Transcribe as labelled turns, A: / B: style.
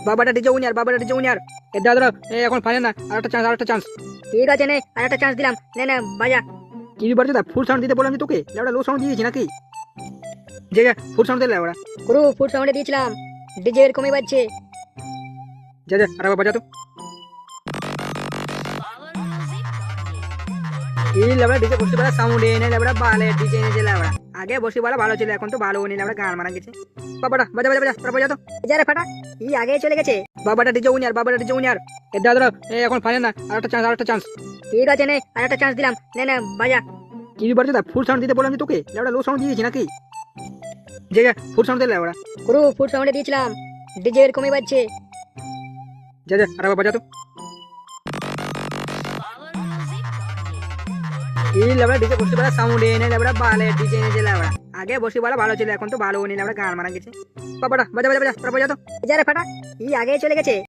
A: বাবাটা DJ winner, বাবাটা DJ winner. এ দাদা এখন ফাইনাল না, আরেকটা চান্স।
B: ঠিক আছে নে, আর একটা চান্স দিলাম, নে নে বাজা।
A: কি বাড়ছে দা, ফুল সাউন্ড দিতে বললাম যে তোকে, লেবড়া লো সাউন্ড দিয়েছি নাকি? যে ফুল সাউন্ড দিলে লেবড়া।
B: পুরো ফুল সাউন্ডে দিয়েছিলাম, ডিজে এরকমই বাজছে।
A: যা যা আর বাজা তো। এই লেবড়া ডিজে বসে বলা সাউন্ড এনে লেবড়া বালে ডিজে এনে যে লেবড়া। আগে বসে বলা ভালো ছিল, এখন তো ভালো নেই লেবড়া, গান মারা গেছে। বাবাটা বাজা বাজা বাজা বাজা তো।
B: যারে ফাটা, ই আগে চলে গেছে।
A: বাবাটা ডিজে উইনার, বাবাটা ডিজে উইনার। এ দাদা এখন ফাইনাল না, আরেকটা চান্স।
B: ঠিক আছে নে, আর একটা চান্স দিলাম, নে নে বাজা।
A: কি বাড়ছে দা, ফুল সাউন্ড দিতে বললাম যে তোকে, লেবড়া লো সাউন্ড দিয়েছি নাকি? যে ফুল সাউন্ড দিলে লেবড়া।
B: পুরো ফুল সাউন্ডে দিয়েছিলাম, ডিজে এরকমই বাজছে।
A: যা যা আর বাজা তো। এই লেবড়া ডিজে বসে বলা সাউন্ড এনে লেবড়া বালে ডিজে এনে যে লেবড়া। আগে বসে বলা ভালো ছিল, এখন তো ভালো নেই লেবড়া, গান মারা গেছে। বাবাটা বাজা বাজা বাজা বাজা তো।
B: যারে ফাটা, ই আগে চলে গেছে।